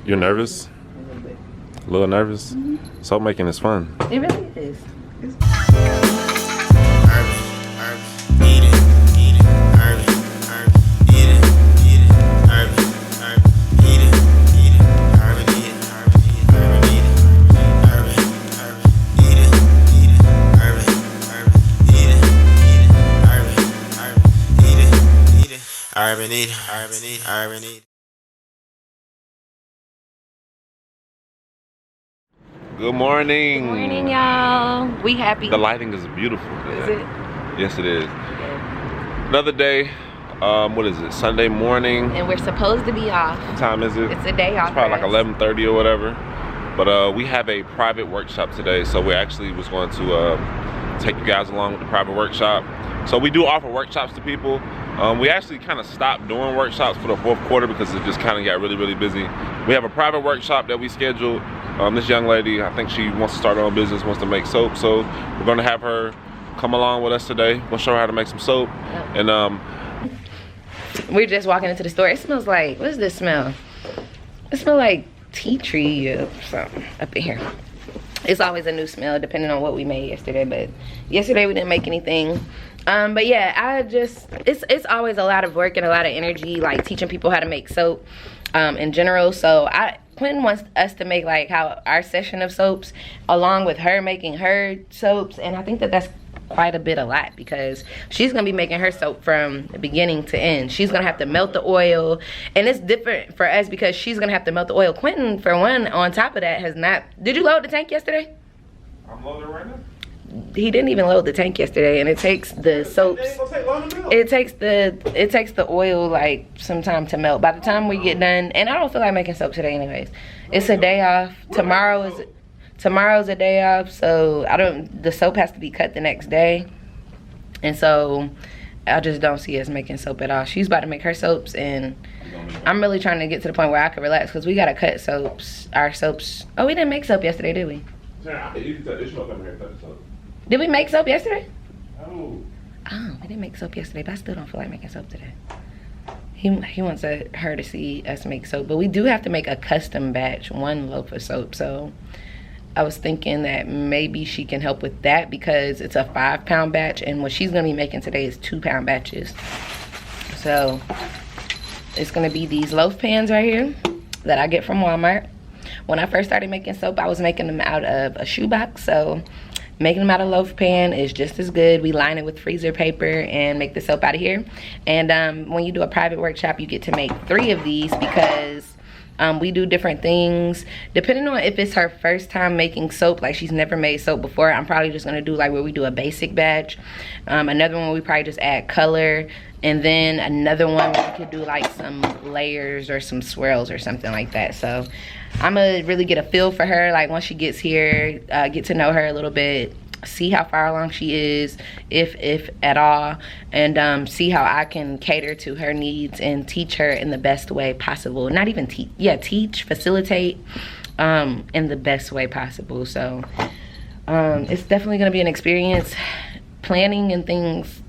You're nervous? A little nervous? Soap making is fun. It really is. Good morning. Good morning, y'all. We happy. The lighting is beautiful today. Is it? Yes, it is. Another day. What is it? Sunday morning. And we're supposed to be off. What time is it? It's a day off. It's probably like 11:30 or whatever. But we have a private workshop today, so we actually was going to take you guys along with the private workshop. So we do offer workshops to people. We actually kind of stopped doing workshops for the fourth quarter because it just kind of got really busy. We have a private workshop that we scheduled. This young lady, I think she wants to start her own business, wants to make soap, so we're gonna have her come along with us today. We'll show her how to make some soap. And we're just walking into the store. It smells like, what does this smell? It smells like tea tree or something up in here. It's always a new smell depending on what we made yesterday, but yesterday we didn't make anything. But yeah, it's always a lot of work and a lot of energy, like teaching people how to make soap in general. So Quentin wants us to make like how our session of soaps along with her making her soaps, and I think that that's quite a lot because she's gonna be making her soap from the beginning to end. She's gonna have to melt the oil, and it's different for us because she's gonna have to melt the oil. Quentin, for one, on top of that, has not. Did you load the tank yesterday? I'm loading right now. He didn't even load the tank yesterday, and it takes the soaps. It takes the oil like some time to melt. By the time we get done, and I don't feel like making soap today anyways. It's a day off. Tomorrow's a day off, so the soap has to be cut the next day, and so I just don't see us making soap at all. She's about to make her soaps, and I'm really trying to get to the point where I can relax because we gotta cut soaps. Our soaps. Oh, we didn't make soap yesterday, did we? Did we make soap yesterday? Oh, we didn't make soap yesterday, but I still don't feel like making soap today. He wants her to see us make soap, but we do have to make a custom batch, 1 loaf of soap. So I was thinking that maybe she can help with that because it's a 5-pound batch, and what she's gonna be making today is 2-pound batches. So it's gonna be these loaf pans right here that I get from Walmart. When I first started making soap, I was making them out of a shoebox, so making them out of loaf pan is just as good. We line it with freezer paper and make the soap out of here. And when you do a private workshop, you get to make 3 of these because we do different things depending on if it's her first time making soap, like she's never made soap before. I'm probably just gonna do like where we do a basic batch, another one we probably just add color, and then another one we could do like some layers or some swirls or something like that. So I'm gonna really get a feel for her, like once she gets here, get to know her a little bit, see how far along she is, if at all, and see how I can cater to her needs and teach her in the best way possible. Not even teach, facilitate in the best way possible. So it's definitely gonna be an experience. Planning and things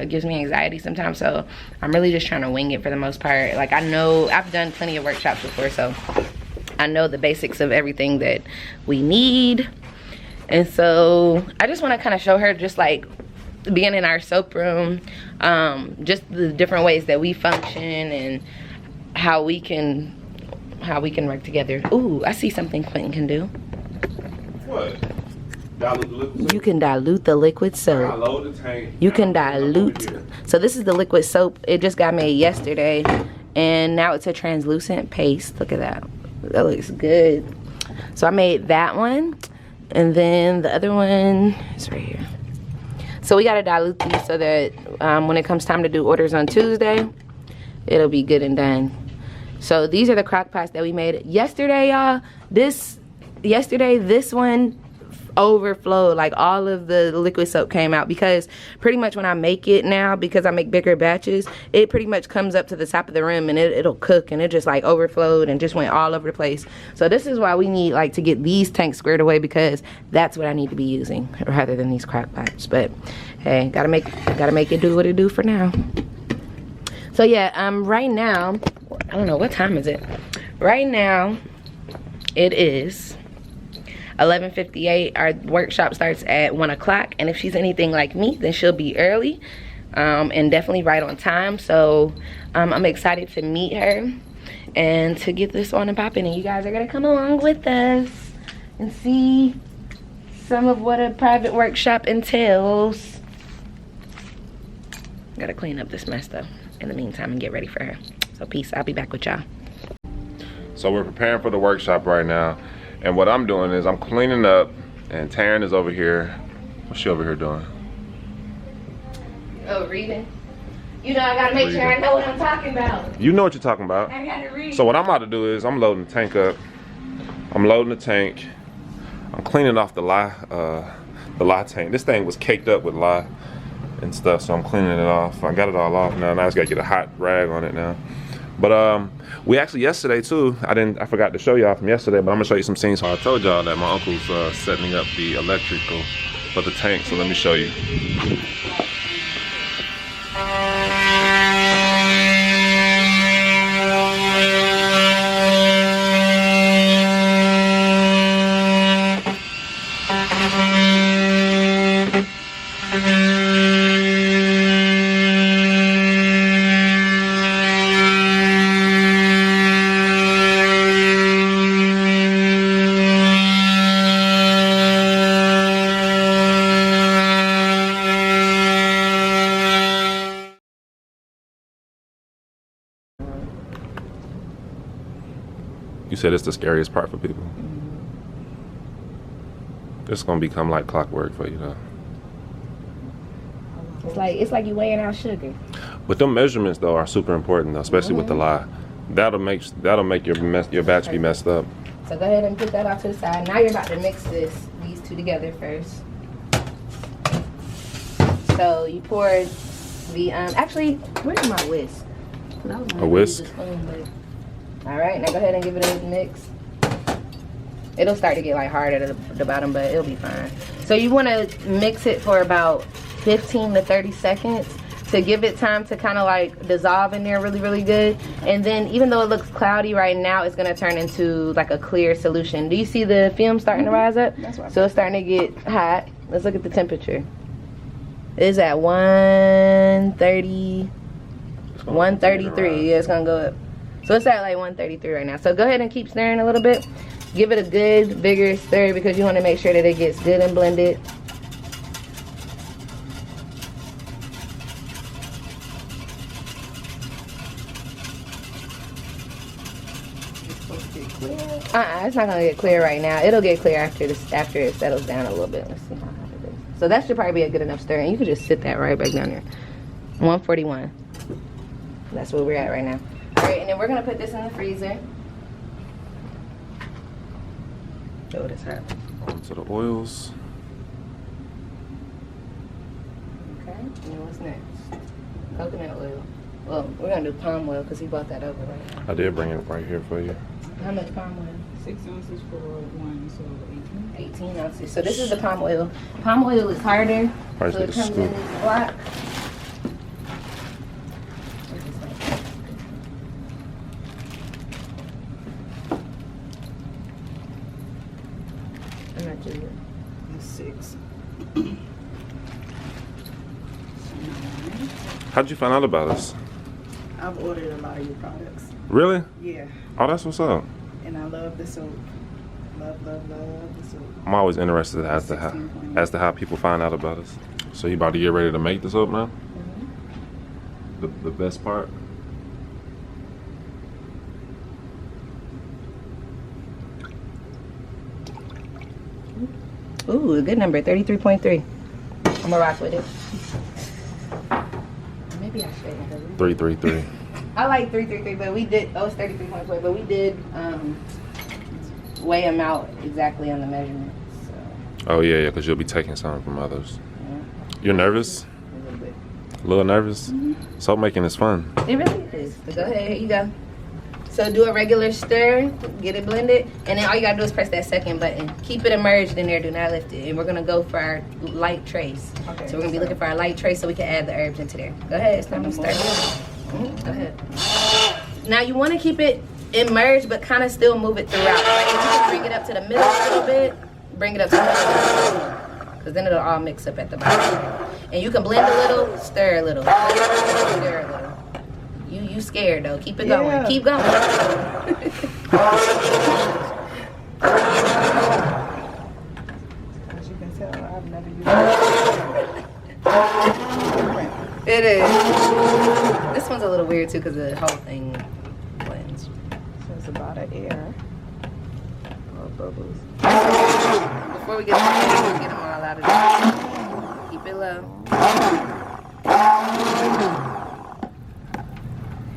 gives me anxiety sometimes, so I'm really just trying to wing it for the most part. Like, I know I've done plenty of workshops before, so I know the basics of everything that we need. And so I just want to kind of show her just like being in our soap room, just the different ways that we function and how we can work together. Ooh, I see something Quentin can do. what? Dilute the liquid soap? You can dilute the liquid soap. I load the tank. You can dilute. So this is the liquid soap. It just got made yesterday, and now it's a translucent paste. Look at that. That looks good. So I made that one, and then the other one is right here. So we gotta dilute these so that when it comes time to do orders on Tuesday, it'll be good and done. So these are the crock pots that we made yesterday, y'all. This one overflowed. Like, all of the liquid soap came out, because pretty much when I make it now, because I make bigger batches, it pretty much comes up to the top of the rim and it'll cook, and it just like overflowed and just went all over the place. So this is why we need like to get these tanks squared away, because that's what I need to be using rather than these crock pots. But hey, gotta make it do what it do for now. So yeah, right now, I don't know, what time is it? right now it is 11:58. Our workshop starts at 1 o'clock, and if she's anything like me, then she'll be early and definitely right on time. So I'm excited to meet her and to get this on and popping, and you guys are gonna come along with us and see some of what a private workshop entails. Gotta clean up this mess though in the meantime and get ready for her. So peace, I'll be back with y'all. So we're preparing for the workshop right now, and what I'm doing is I'm cleaning up, and Taryn is over here. What's she over here doing? Oh, reading. You know, I gotta make sure I know what I'm talking about. You know what you're talking about. I gotta read. So what I'm about to do is I'm loading the tank up. I'm loading the tank. I'm cleaning off the lye tank. This thing was caked up with lye and stuff, so I'm cleaning it off. I got it all off now. Now I just gotta get a hot rag on it now. But we actually yesterday too, I forgot to show y'all from yesterday, but I'm gonna show you some scenes. So I told y'all that my uncle's setting up the electrical for the tank, so let me show you. You said it's the scariest part for people. It's gonna become like clockwork for you though. It's like you weighing out sugar. But them measurements though are super important though, especially with the lye. That'll make your batch be messed up. So go ahead and put that off to the side. Now you're about to mix these two together first. So you pour the actually, where's my whisk? A whisk? All right, now go ahead and give it a mix. It'll start to get like hard at the bottom, but it'll be fine. So you want to mix it for about 15 to 30 seconds to give it time to kind of like dissolve in there really, really good. And then even though it looks cloudy right now, it's gonna turn into like a clear solution. Do you see the film starting to rise up? That's right. So it's starting to get hot. Let's look at the temperature. It's at 130, 133. Yeah, it's gonna go up. So it's at like 133 right now. So go ahead and keep stirring a little bit. Give it a good, vigorous stir because you want to make sure that it gets good and blended. It's not gonna get clear right now. It'll get clear after it settles down a little bit. Let's see how hot it is. So that should probably be a good enough stir, and you can just sit that right back down there. 141. That's where we're at right now. All right, and then we're gonna put this in the freezer. Oh, it's hot. Onto the oils. Okay, and then what's next? Coconut oil. Well, we're gonna do palm oil because he bought that over right now. I did bring it right here for you. How much palm oil? 6 ounces for one, so 18. 18 ounces. So this is the palm oil. Palm oil is harder, so it comes in these blocks. I'm not doing it. That's 6. How'd you find out about us? I've ordered a lot of your products. Really? Yeah, Oh, that's what's up. and I love the soap. Love the soap. I'm always interested as to how people find out about us. So you about to get ready to make the soap now? The best part? Ooh, a good number, 33.3. I'm gonna rock with it. Maybe I shouldn't. 333. I like 333, but we did. Oh, it's 33.4, but we did weigh them out exactly on the measurements. So. Oh yeah, because you'll be taking something from others. Yeah. You're nervous? A little bit. A little nervous? Soap making is fun. It really is. So go ahead, here you go. So do a regular stir, get it blended, and then all you gotta do is press that second button. Keep it immersed in there, do not lift it. And we're gonna go for our light trace. Okay. So we're gonna be looking for our light trace so we can add the herbs into there. Go ahead, it's time to start. Go ahead. Now you wanna keep it immerse, but kind of still move it throughout. Like if you can bring it up to the middle a little bit, bring it up to the middle, because then it'll all mix up at the bottom. And you can blend a little, stir a little, stir a little. You scared though? Keep it going. Yeah. Keep going. As you can tell, I've never used it. It is. This one's a little weird too because the whole thing blends. So it's a lot of air. Or bubbles. Before we get started, we'll get them all out of there. Keep it low.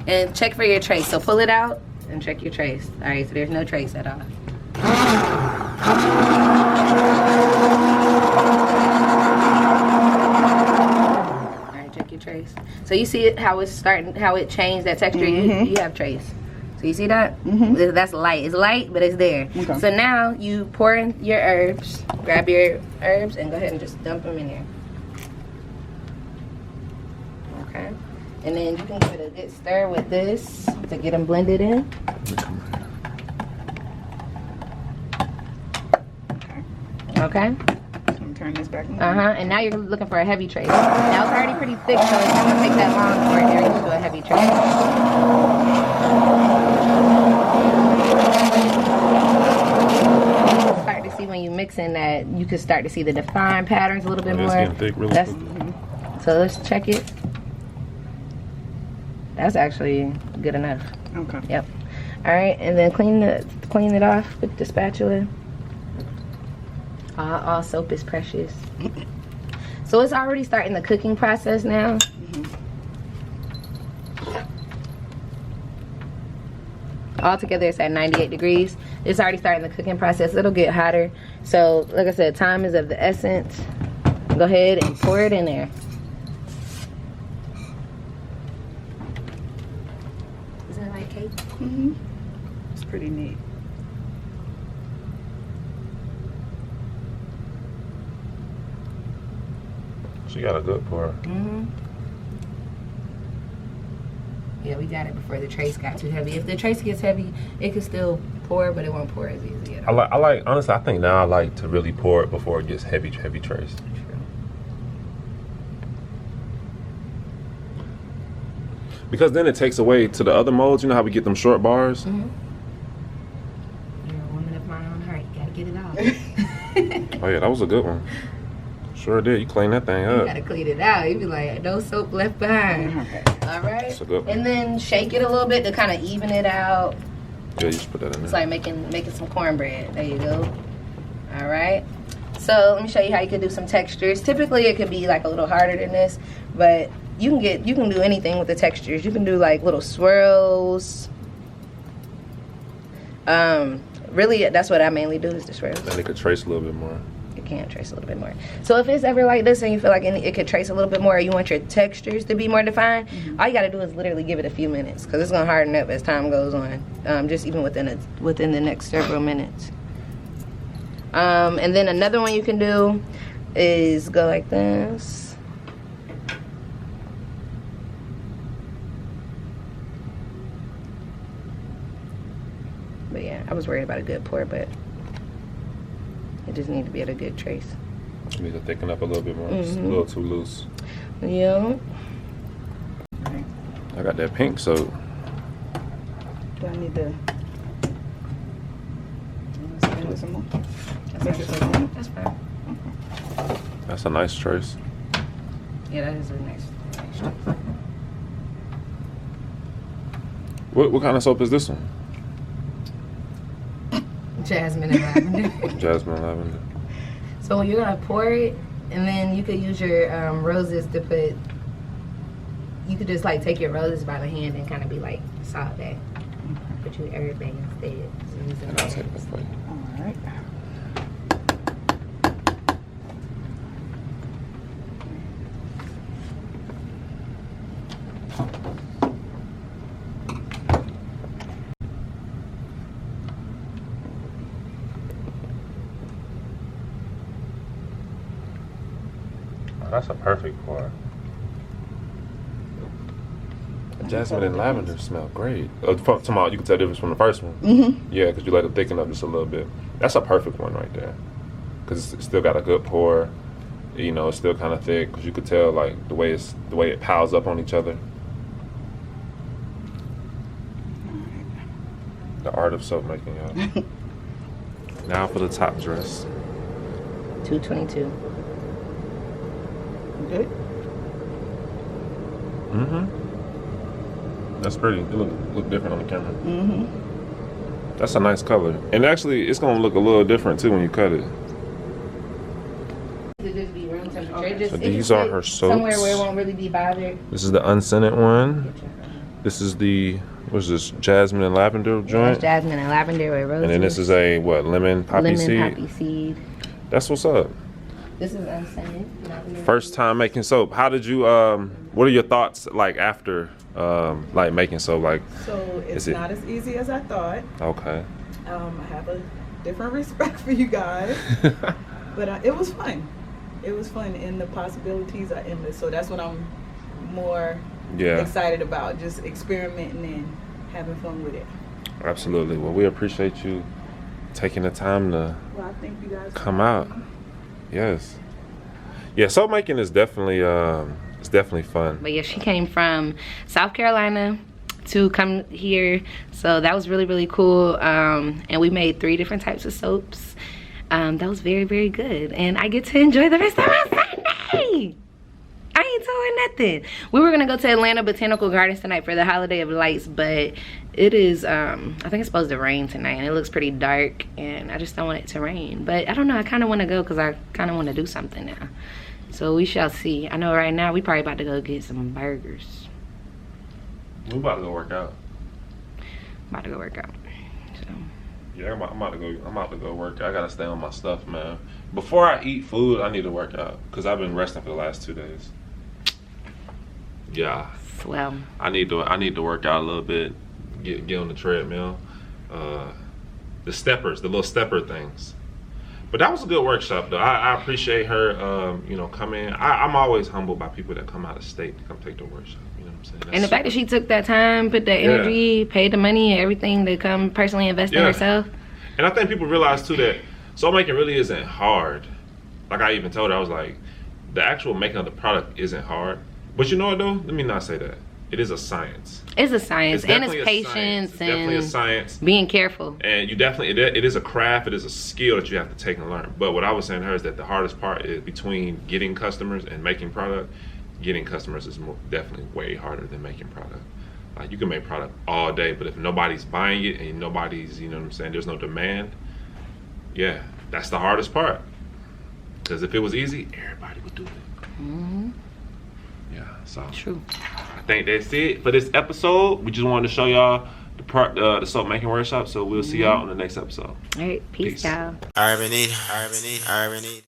And check for your trace. So pull it out and check your trace. All right, so there's no trace at all. All right, check your trace. So you see it, how it's starting, how it changed that texture. You have trace. So you see that? That's light. It's light, but it's there. Okay. So now you pour in your herbs. Grab your herbs and go ahead and just dump them in there. Okay. And then you can give it a good stir with this to get them blended in. Okay. I'm gonna turn this back on. And now you're looking for a heavy trace. Now it's already pretty thick, so it's not gonna take that long for it to reach to a heavy trace. Start to see when you mix in that, you can start to see the defined patterns a little bit It's more. getting thick really quickly. So let's check it. That's actually good enough. Okay. Yep. All right, and then clean it off with the spatula. All soap is precious. So it's already starting the cooking process now. Altogether, it's at 98 degrees. It's already starting the cooking process. It'll get hotter. So, like I said, time is of the essence. Go ahead and pour it in there. Isn't it like cake? It's pretty neat. She got a good pour. Yeah, we got it before the trace got too heavy. If the trace gets heavy, it can still pour, but it won't pour as easy at all. I like honestly, I think now I like to really pour it before it gets heavy trace. Because then it takes away to the other molds. You know how we get them short bars? You're a woman of my own heart. You gotta get it out. Oh yeah, that was a good one. Sure did. You clean that thing You up. gotta clean it out. You be like, no soap left behind. Okay. All right. That's a good one. And then shake it a little bit to kind of even it out. Yeah, you should put that in It's there. like making some cornbread. There you go. All right. So let me show you how you can do some textures. Typically, it could be like a little harder than this, but you can do anything with the textures. You can do like little swirls. Really, that's what I mainly do is the swirls. Then it could trace a little bit more. You can trace a little bit more. So if it's ever like this and you feel like it could trace a little bit more, or you want your textures to be more defined, all you got to do is literally give it a few minutes because it's gonna harden up as time goes on. Just even within the next several minutes. And then another one you can do is go like this. But yeah, I was worried about a good pour, but it just need to be at a good trace. You need to thicken up a little bit more. It's a little too loose. Yeah. I got that pink soap. Do I need to spin it some more? That's fine. That's a nice trace. Yeah, that is a nice trace. What kind of soap is this one? Jasmine and lavender. Jasmine lavender. So you're gonna pour it, and then you could use your roses to put. You could just like take your roses by the hand and kind of be like salt that. Put your herb bag instead. So use the And I'll take herbs. that for you. All right. Oh, that's a perfect pour. Jasmine and lavender smell great. Tomorrow you can tell the difference from the first one. Mm-hmm. Yeah, because you let it thicken up just a little bit. That's a perfect one right there. Because it's still got a good pour. You know, it's still kind of thick. Because you could tell like the way it piles up on each other. The art of soap making, y'all. Now for the top dress. $222. Good. That's pretty. It look different on the camera. Mm-hmm. That's a nice color. And actually, it's going to look a little different too when you cut it. Just be room temperature. Just, So it these just are sit her somewhere soaps. where it won't really be bothered. This is the unscented one. This is the, what's this, jasmine and lavender That's joint? jasmine and lavender with roses. And then this is a, what, lemon poppy seed? Poppy seed. That's what's up. This is unscented. Not really. First time making soap. How did you, what are your thoughts like after, like making soap? Like, So it's Is it- not as easy as I thought. okay. I have a different respect for you guys, but it was fun. It was fun, and the possibilities are endless. So that's what I'm more Yeah, excited about, just experimenting and having fun with it. absolutely. Well, we appreciate you taking the time to Well, I thank you guys. come out. Yes. Yeah, soap making is definitely it's definitely fun. But yeah, she came from South Carolina to come here. So that was really, really cool. And we made 3 different types of soaps. That was very, very good. And I get to enjoy the rest of my Sunday. I ain't doing nothing. We were gonna go to Atlanta Botanical Gardens tonight for the Holiday of Lights, but it is, I think it's supposed to rain tonight, and it looks pretty dark, and I just don't want it to rain. But I don't know, I kind of want to go because I kind of want to do something now. So we shall see. I know right now we probably about to go get some burgers. We about to go work out. About to go work out. So. Yeah, I'm about to go work out. I gotta stay on my stuff, man. Before I eat food, I need to work out because I've been resting for the last 2 days. Yeah, Well, I need to work out a little bit. Get on the treadmill. The little stepper things. But that was a good workshop, though. I appreciate her, coming. I'm always humbled by people that come out of state to come take the workshop. You know what I'm saying? and the fact that she took that time, put that energy, paid the money and everything to come personally invest in herself. And I think people realize too that soap making really isn't hard. Like I even told her, I was like, the actual making of the product isn't hard. But you know what though? Let me not say that. It is a science. It's a science, and it's definitely a patience science. It's definitely a and science. being careful. And you definitely, it is a craft, it is a skill that you have to take and learn. But what I was saying to her is that the hardest part is between getting customers and making product. Getting customers is definitely way harder than making product. Like you can make product all day, but if nobody's buying it and nobody's, you know what I'm saying, there's no demand, yeah, that's the hardest part. Because if it was easy, everybody would do it. Mm-hmm. Yeah, so True. I think that's it for this episode. We just wanted to show y'all the soap making workshop. So we'll see y'all on the next episode. All right, peace, y'all. Urban Eat.